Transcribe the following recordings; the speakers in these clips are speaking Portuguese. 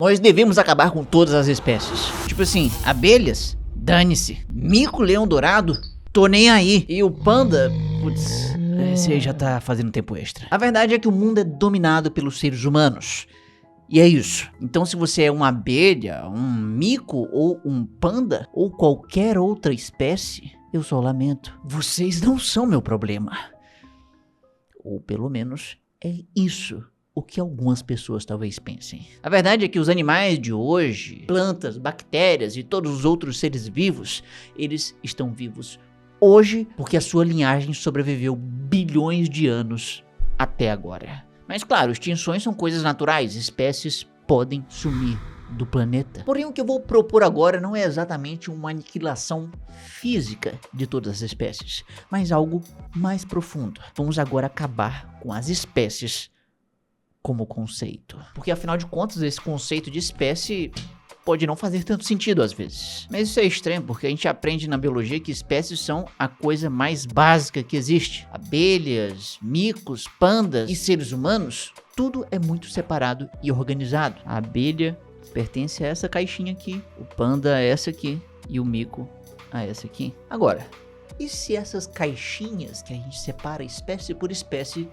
Nós devemos acabar com todas as espécies. Tipo assim, abelhas, dane-se. Mico-leão dourado, tô nem aí. E o panda, putz, esse aí já tá fazendo tempo extra. A verdade é que o mundo é dominado pelos seres humanos. E é isso. Então se você é uma abelha, um mico ou um panda, ou qualquer outra espécie, eu só lamento. Vocês não são meu problema. Ou pelo menos é isso o que algumas pessoas talvez pensem. A verdade é que os animais de hoje, plantas, bactérias e todos os outros seres vivos, eles estão vivos hoje porque a sua linhagem sobreviveu bilhões de anos até agora. Mas claro, extinções são coisas naturais, espécies podem sumir do planeta. Porém, o que eu vou propor agora não é exatamente uma aniquilação física de todas as espécies, mas algo mais profundo. Vamos agora acabar com as espécies como conceito. Porque afinal de contas, esse conceito de espécie pode não fazer tanto sentido às vezes. Mas isso é estranho, porque a gente aprende na biologia que espécies são a coisa mais básica que existe. Abelhas, micos, pandas e seres humanos, tudo é muito separado e organizado. A abelha pertence a essa caixinha aqui, o panda a essa aqui e o mico a essa aqui. Agora, e se essas caixinhas que a gente separa espécie por espécie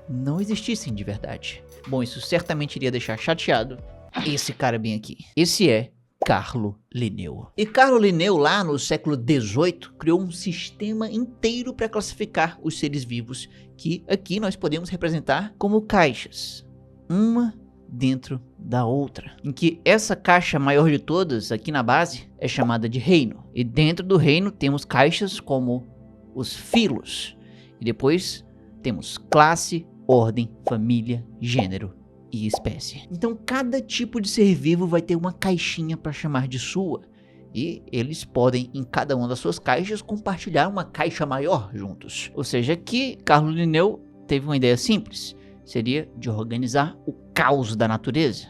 não existissem de verdade? Bom, isso certamente iria deixar chateado esse cara bem aqui. Esse é Carlo Linneu. E Carlo Linneu, lá no século XVIII, criou um sistema inteiro para classificar os seres vivos, que aqui nós podemos representar como caixas, uma dentro da outra, em que essa caixa maior de todas, aqui na base, é chamada de reino. E dentro do reino temos caixas como os filos, e depois temos classe, ordem, família, gênero e espécie. Então cada tipo de ser vivo vai ter uma caixinha para chamar de sua, e eles podem em cada uma das suas caixas compartilhar uma caixa maior juntos. Ou seja, aqui Carlo Linneu teve uma ideia simples, seria de organizar o caos da natureza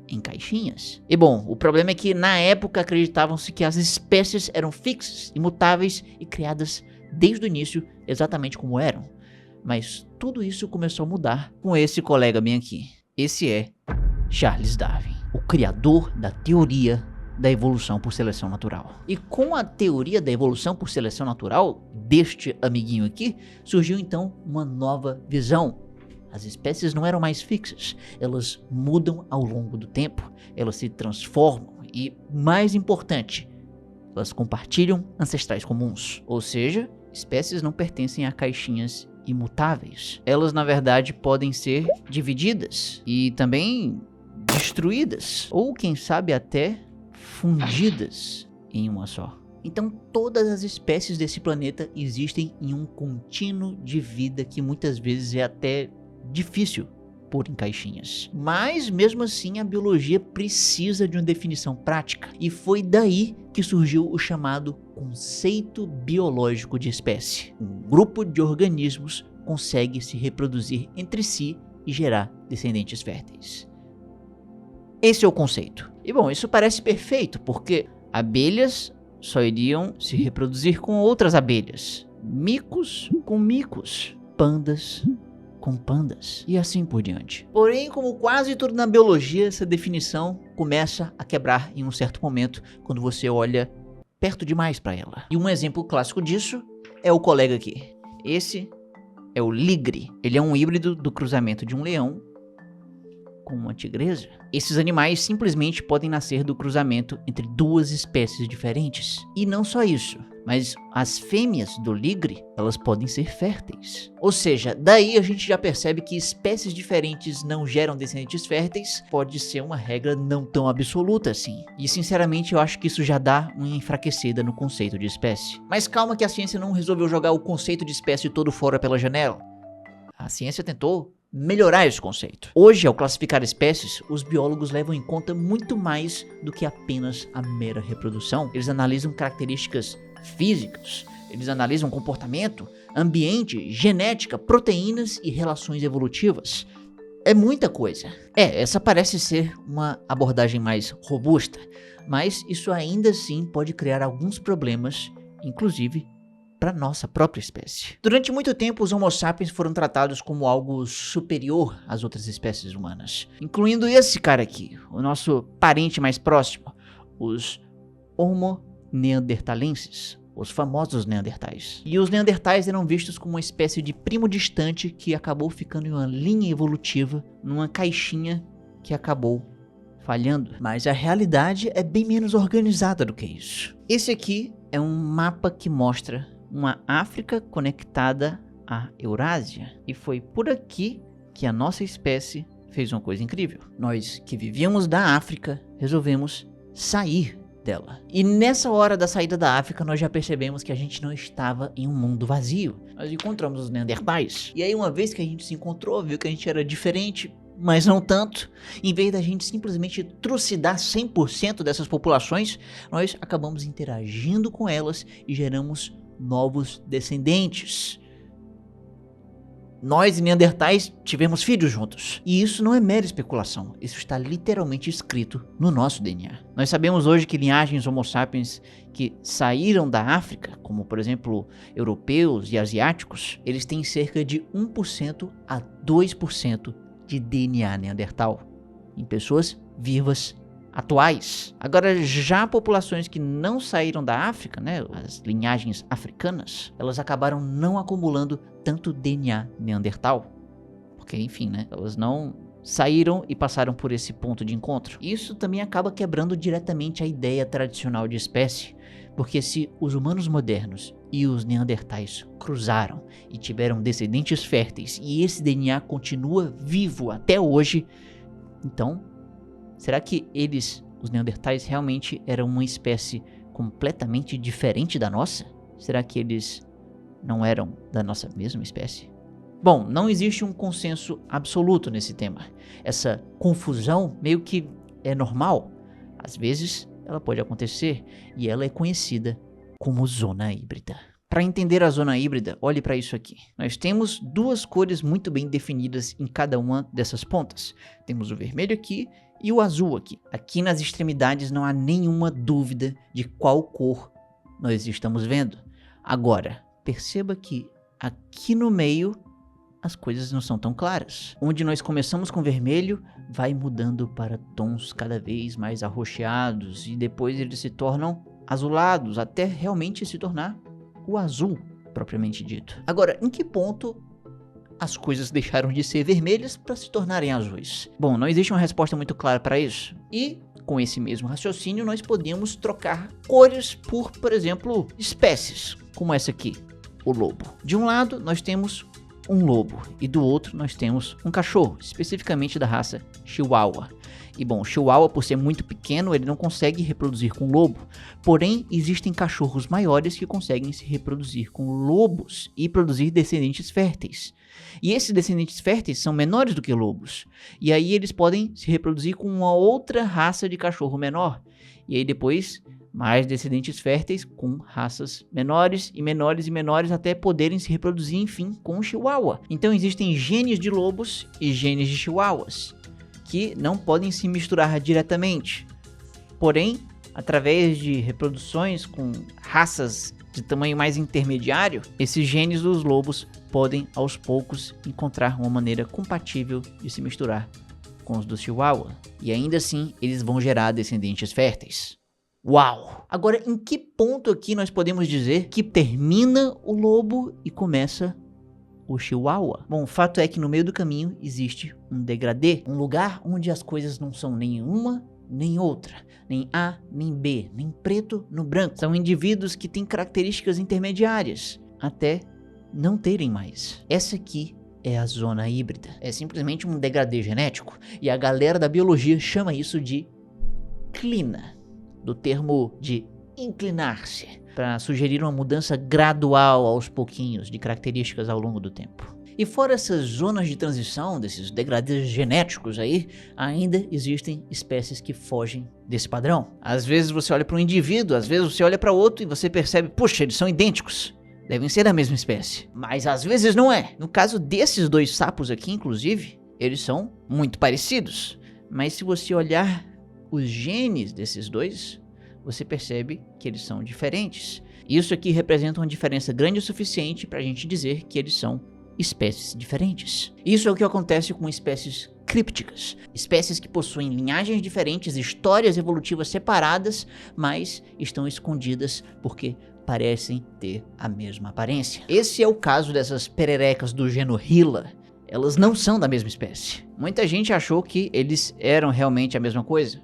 em caixinhas. E bom, o problema é que na época acreditavam-se que as espécies eram fixas, imutáveis e criadas desde o início exatamente como eram. Mas tudo isso começou a mudar com esse colega bem aqui. Esse é Charles Darwin, o criador da teoria da evolução por seleção natural. E com a teoria da evolução por seleção natural deste amiguinho aqui, surgiu então uma nova visão. As espécies não eram mais fixas, elas mudam ao longo do tempo, elas se transformam e, mais importante, elas compartilham ancestrais comuns. Ou seja, espécies não pertencem a caixinhas imutáveis. Elas, na verdade, podem ser divididas e também destruídas, ou quem sabe até fundidas em uma só. Então todas as espécies desse planeta existem em um contínuo de vida que muitas vezes é até difícil pôr em caixinhas. Mas mesmo assim a biologia precisa de uma definição prática, e foi daí que surgiu o chamado conceito biológico de espécie. Um grupo de organismos consegue se reproduzir entre si e gerar descendentes férteis. Esse é o conceito. E bom, isso parece perfeito, porque abelhas só iriam se reproduzir com outras abelhas, micos com micos, pandas com pandas e assim por diante. Porém, como quase tudo na biologia, essa definição começa a quebrar em um certo momento quando você olha perto demais para ela. E um exemplo clássico disso é o colega aqui. Esse é o ligre. Ele é um híbrido do cruzamento de um leão com uma tigresa. Esses animais simplesmente podem nascer do cruzamento entre duas espécies diferentes. E não só isso, mas as fêmeas do ligre, elas podem ser férteis. Ou seja, daí a gente já percebe que espécies diferentes não geram descendentes férteis pode ser uma regra não tão absoluta assim. E sinceramente eu acho que isso já dá uma enfraquecida no conceito de espécie. Mas calma que a ciência não resolveu jogar o conceito de espécie todo fora pela janela. A ciência tentou melhorar esse conceito. Hoje, ao classificar espécies, os biólogos levam em conta muito mais do que apenas a mera reprodução. Eles analisam características físicas, eles analisam comportamento, ambiente, genética, proteínas e relações evolutivas. É muita coisa. Essa parece ser uma abordagem mais robusta, mas isso ainda assim pode criar alguns problemas, inclusive para nossa própria espécie. Durante muito tempo, os Homo sapiens foram tratados como algo superior às outras espécies humanas, incluindo esse cara aqui, o nosso parente mais próximo, os Homo neanderthalenses, os famosos neandertais. E os neandertais eram vistos como uma espécie de primo distante que acabou ficando em uma linha evolutiva, numa caixinha que acabou falhando. Mas a realidade é bem menos organizada do que isso. Esse aqui é um mapa que mostra uma África conectada à Eurásia. E foi por aqui que a nossa espécie fez uma coisa incrível. Nós que vivíamos da África resolvemos sair dela. E nessa hora da saída da África, nós já percebemos que a gente não estava em um mundo vazio. Nós encontramos os neandertais. E aí, uma vez que a gente se encontrou, viu que a gente era diferente, mas não tanto. Em vez da gente simplesmente trucidar 100% dessas populações, nós acabamos interagindo com elas e geramos novos descendentes. Nós e neandertais tivemos filhos juntos. E isso não é mera especulação, isso está literalmente escrito no nosso DNA. Nós sabemos hoje que linhagens Homo sapiens que saíram da África, como por exemplo europeus e asiáticos, eles têm cerca de 1% a 2% de DNA neandertal em pessoas vivas atuais. Agora, já populações que não saíram da África, né, as linhagens africanas, elas acabaram não acumulando tanto DNA neandertal, porque enfim, né, elas não saíram e passaram por esse ponto de encontro. Isso também acaba quebrando diretamente a ideia tradicional de espécie, porque se os humanos modernos e os neandertais cruzaram e tiveram descendentes férteis e esse DNA continua vivo até hoje, então será que eles, os neandertais, realmente eram uma espécie completamente diferente da nossa? Será que eles não eram da nossa mesma espécie? Bom, não existe um consenso absoluto nesse tema. Essa confusão meio que é normal. Às vezes ela pode acontecer e ela é conhecida como zona híbrida. Para entender a zona híbrida, olhe para isso aqui. Nós temos duas cores muito bem definidas em cada uma dessas pontas. Temos o vermelho aqui e o azul aqui. Aqui nas extremidades não há nenhuma dúvida de qual cor nós estamos vendo. Agora, perceba que aqui no meio as coisas não são tão claras. Onde nós começamos com vermelho, vai mudando para tons cada vez mais arroxeados e depois eles se tornam azulados, até realmente se tornar o azul, propriamente dito. Agora, em que ponto as coisas deixaram de ser vermelhas para se tornarem azuis? Bom, não existe uma resposta muito clara para isso. E, com esse mesmo raciocínio, nós podemos trocar cores por exemplo, espécies, como essa aqui, o lobo. De um lado, nós temos um lobo e do outro nós temos um cachorro, especificamente da raça Chihuahua. E bom, o Chihuahua, por ser muito pequeno, ele não consegue reproduzir com lobo. Porém, existem cachorros maiores que conseguem se reproduzir com lobos e produzir descendentes férteis. E esses descendentes férteis são menores do que lobos. E aí eles podem se reproduzir com uma outra raça de cachorro menor. E aí depois, mais descendentes férteis com raças menores e menores e menores até poderem se reproduzir, enfim, com o Chihuahua. Então existem genes de lobos e genes de Chihuahuas, que não podem se misturar diretamente. Porém, através de reproduções com raças de tamanho mais intermediário, esses genes dos lobos podem aos poucos encontrar uma maneira compatível de se misturar com os do Chihuahua. E ainda assim, eles vão gerar descendentes férteis. Uau! Agora, em que ponto aqui nós podemos dizer que termina o lobo e começa o Chihuahua? Bom, o fato é que no meio do caminho existe um degradê, um lugar onde as coisas não são nem uma nem outra, nem A nem B, nem preto no branco. São indivíduos que têm características intermediárias, até não terem mais. Essa aqui é a zona híbrida. É simplesmente um degradê genético, e a galera da biologia chama isso de clina, do termo de inclinar-se, para sugerir uma mudança gradual aos pouquinhos de características ao longo do tempo. E fora essas zonas de transição, desses degradês genéticos aí, ainda existem espécies que fogem desse padrão. Às vezes você olha para um indivíduo, às vezes você olha para outro e você percebe, puxa, eles são idênticos, devem ser da mesma espécie. Mas às vezes não é. No caso desses dois sapos aqui, inclusive, eles são muito parecidos. Mas se você olhar os genes desses dois, você percebe que eles são diferentes. Isso aqui representa uma diferença grande o suficiente para a gente dizer que eles são espécies diferentes. Isso é o que acontece com espécies crípticas, espécies que possuem linhagens diferentes, histórias evolutivas separadas, mas estão escondidas porque parecem ter a mesma aparência. Esse é o caso dessas pererecas do gênero Hyla. Elas não são da mesma espécie. Muita gente achou que eles eram realmente a mesma coisa,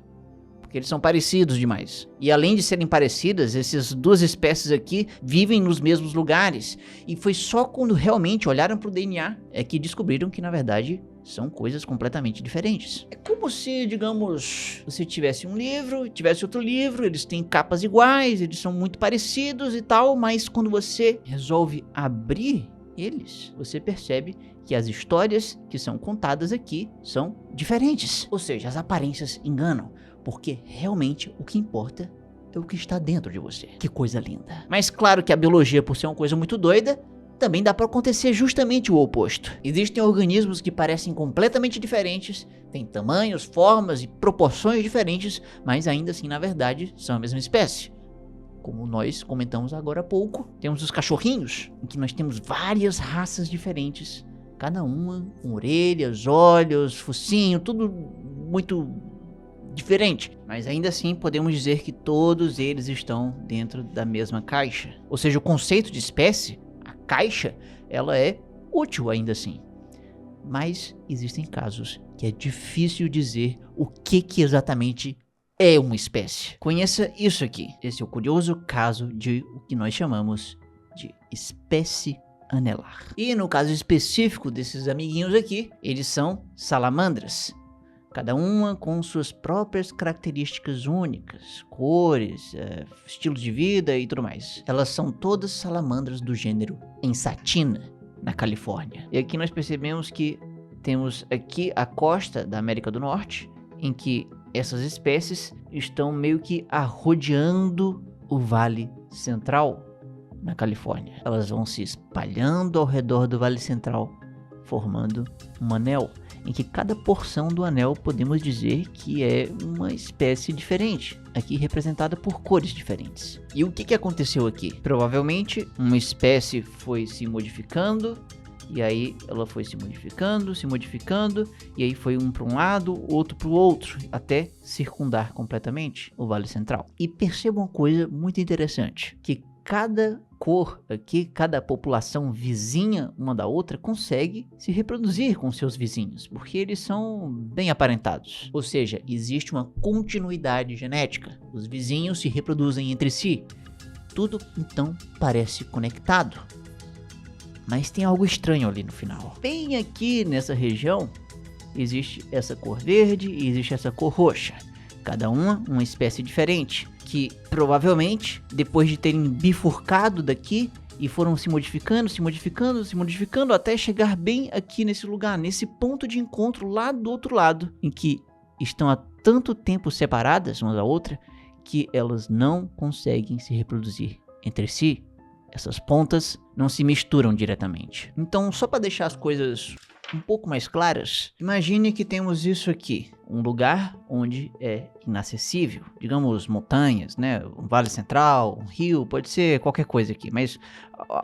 porque eles são parecidos demais. E além de serem parecidas, essas duas espécies aqui vivem nos mesmos lugares. E foi só quando realmente olharam para o DNA é que descobriram que, na verdade, são coisas completamente diferentes. É como se, digamos, você tivesse um livro, tivesse outro livro, eles têm capas iguais, eles são muito parecidos e tal, mas quando você resolve abrir eles, você percebe que as histórias que são contadas aqui são diferentes. Ou seja, as aparências enganam, porque realmente o que importa é o que está dentro de você. Que coisa linda. Mas claro que a biologia, por ser uma coisa muito doida, também dá para acontecer justamente o oposto. Existem organismos que parecem completamente diferentes, têm tamanhos, formas e proporções diferentes, mas ainda assim, na verdade, são a mesma espécie. Como nós comentamos agora há pouco, temos os cachorrinhos, em que nós temos várias raças diferentes, cada uma com orelhas, olhos, focinho, tudo muito diferente. Mas ainda assim podemos dizer que todos eles estão dentro da mesma caixa. Ou seja, o conceito de espécie, a caixa, ela é útil ainda assim. Mas existem casos que é difícil dizer o que exatamente é uma espécie. Conheça isso aqui. Esse é o curioso caso de o que nós chamamos de espécie anelar. E no caso específico desses amiguinhos aqui, eles são salamandras. Cada uma com suas próprias características únicas, cores, estilos de vida e tudo mais. Elas são todas salamandras do gênero Ensatina, na Califórnia. E aqui nós percebemos que temos aqui a costa da América do Norte, em que essas espécies estão meio que arrodeando o Vale Central na Califórnia. Elas vão se espalhando ao redor do Vale Central, formando um anel, em que cada porção do anel podemos dizer que é uma espécie diferente, aqui representada por cores diferentes. E o que aconteceu aqui? Provavelmente uma espécie foi se modificando, e aí ela foi se modificando, e aí foi um para um lado, outro para o outro, até circundar completamente o Vale Central. E perceba uma coisa muito interessante, que cada cor aqui, cada população vizinha uma da outra consegue se reproduzir com seus vizinhos, porque eles são bem aparentados. Ou seja, existe uma continuidade genética. Os vizinhos se reproduzem entre si. Tudo então parece conectado. Mas tem algo estranho ali no final. Bem aqui nessa região existe essa cor verde e existe essa cor roxa. Cada uma espécie diferente, que provavelmente, depois de terem bifurcado daqui e foram se modificando, até chegar bem aqui nesse lugar, nesse ponto de encontro lá do outro lado, em que estão há tanto tempo separadas uma da outra, que elas não conseguem se reproduzir entre si. Essas pontas não se misturam diretamente. Então, só para deixar as coisas um pouco mais claras, imagine que temos isso aqui, um lugar onde é inacessível, digamos montanhas, né, um vale central, um rio, pode ser qualquer coisa aqui, mas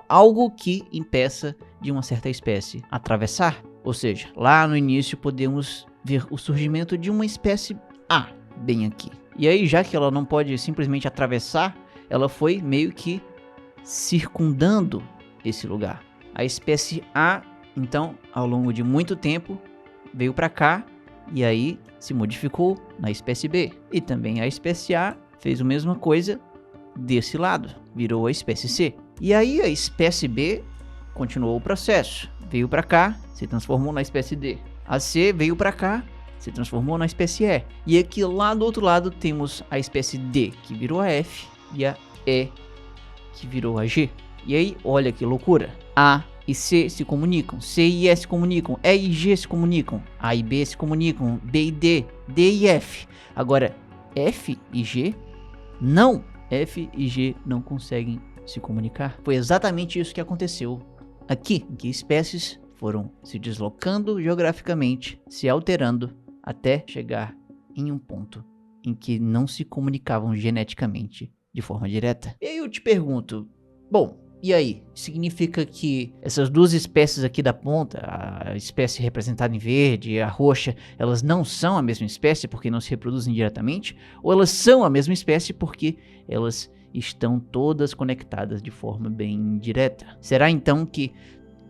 algo que impeça de uma certa espécie atravessar. Ou seja, lá no início podemos ver o surgimento de uma espécie A, bem aqui. E aí, já que ela não pode simplesmente atravessar, ela foi meio que circundando esse lugar. A espécie A, então, ao longo de muito tempo, veio para cá e aí se modificou na espécie B. E também a espécie A fez a mesma coisa desse lado, virou a espécie C. E aí a espécie B continuou o processo, veio para cá, se transformou na espécie D. A C veio para cá, se transformou na espécie E. E aqui lá do outro lado temos a espécie D, que virou a F, e a E, que virou a G. E aí, olha que loucura. A e C se comunicam, C e E se comunicam, E e G se comunicam, A e B se comunicam, B e D, D e F. Agora, F e G não. F e G não conseguem se comunicar. Foi exatamente isso que aconteceu aqui, em que espécies foram se deslocando geograficamente, se alterando, até chegar em um ponto em que não se comunicavam geneticamente de forma direta. E aí eu te pergunto, bom, e aí? Significa que essas duas espécies aqui da ponta, a espécie representada em verde e a roxa, elas não são a mesma espécie porque não se reproduzem diretamente? Ou elas são a mesma espécie porque elas estão todas conectadas de forma bem direta? Será então que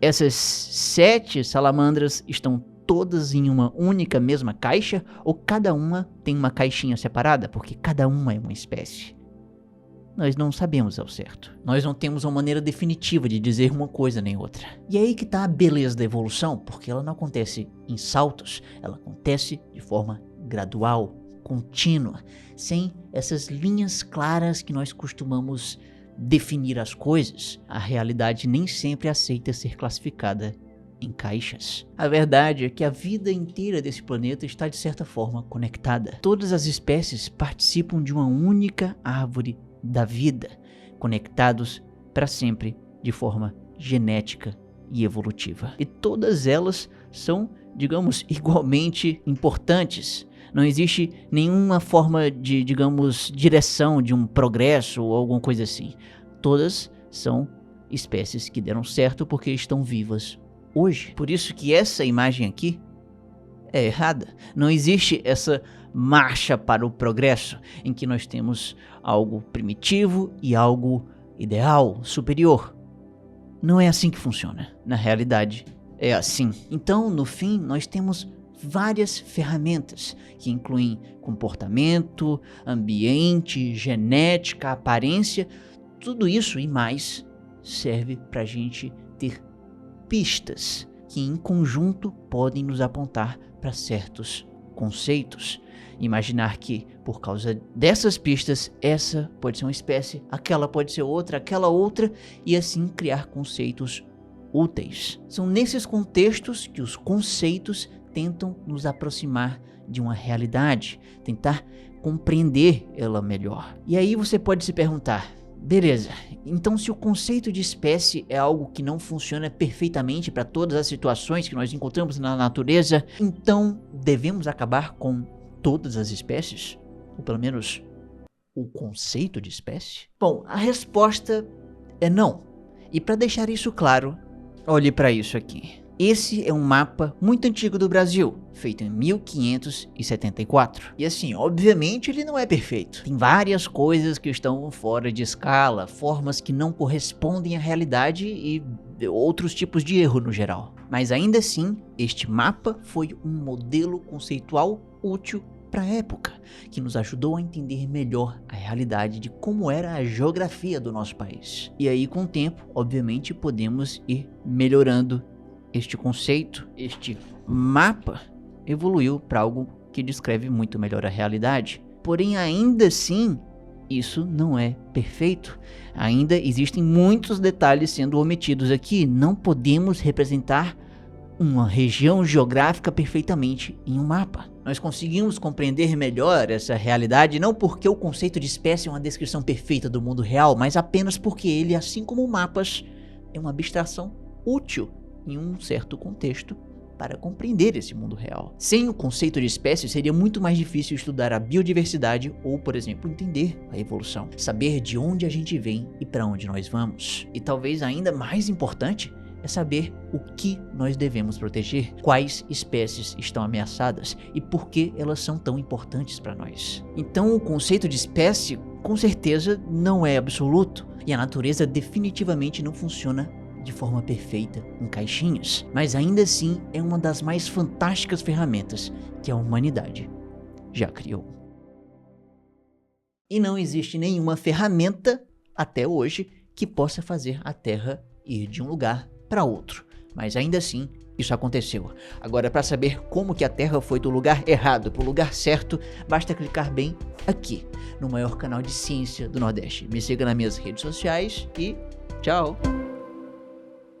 essas 7 salamandras estão todas em uma única mesma caixa? Ou cada uma tem uma caixinha separada? Porque cada uma é uma espécie. Nós não sabemos ao certo. Nós não temos uma maneira definitiva de dizer uma coisa nem outra. E é aí que está a beleza da evolução, porque ela não acontece em saltos, ela acontece de forma gradual, contínua, sem essas linhas claras que nós costumamos definir as coisas. A realidade nem sempre aceita ser classificada em caixas. A verdade é que a vida inteira desse planeta está de certa forma conectada. Todas as espécies participam de uma única árvore da vida, conectados para sempre de forma genética e evolutiva. E todas elas são, digamos, igualmente importantes. Não existe nenhuma forma de, digamos, direção de um progresso ou alguma coisa assim. Todas são espécies que deram certo porque estão vivas hoje. Por isso que essa imagem aqui é errada. Não existe essa marcha para o progresso em que nós temos algo primitivo e algo ideal, superior. Não é assim que funciona. Na realidade, é assim. Então, no fim, nós temos várias ferramentas que incluem comportamento, ambiente, genética, aparência. Tudo isso e mais serve para a gente ter pistas que em conjunto podem nos apontar para certos conceitos. Imaginar que por causa dessas pistas, essa pode ser uma espécie, aquela pode ser outra, aquela outra, e assim criar conceitos úteis. São nesses contextos que os conceitos tentam nos aproximar de uma realidade, tentar compreender ela melhor. E aí você pode se perguntar, beleza, então se o conceito de espécie é algo que não funciona perfeitamente para todas as situações que nós encontramos na natureza, então devemos acabar com todas as espécies? Ou pelo menos o conceito de espécie? Bom, a resposta é não. E para deixar isso claro, olhe para isso aqui. Esse é um mapa muito antigo do Brasil, feito em 1574. E assim, obviamente ele não é perfeito. Tem várias coisas que estão fora de escala, formas que não correspondem à realidade e outros tipos de erro no geral. Mas ainda assim, este mapa foi um modelo conceitual útil para a época, que nos ajudou a entender melhor a realidade de como era a geografia do nosso país. E aí, com o tempo, obviamente, podemos ir melhorando este conceito. Este mapa evoluiu para algo que descreve muito melhor a realidade. Porém, ainda assim, isso não é perfeito. Ainda existem muitos detalhes sendo omitidos aqui. Não podemos representar uma região geográfica perfeitamente em um mapa. Nós conseguimos compreender melhor essa realidade não porque o conceito de espécie é uma descrição perfeita do mundo real, mas apenas porque ele, assim como mapas, é uma abstração útil em um certo contexto para compreender esse mundo real. Sem o conceito de espécie, seria muito mais difícil estudar a biodiversidade ou, por exemplo, entender a evolução, saber de onde a gente vem e para onde nós vamos. E talvez ainda mais importante é saber o que nós devemos proteger, quais espécies estão ameaçadas e por que elas são tão importantes para nós. Então, o conceito de espécie, com certeza, não é absoluto e a natureza definitivamente não funciona de forma perfeita em caixinhas, mas ainda assim é uma das mais fantásticas ferramentas que a humanidade já criou. E não existe nenhuma ferramenta até hoje que possa fazer a Terra ir de um lugar para outro, mas ainda assim isso aconteceu. Agora, para saber como que a Terra foi do lugar errado para o lugar certo, basta clicar bem aqui no maior canal de ciência do Nordeste. Me siga nas minhas redes sociais e tchau!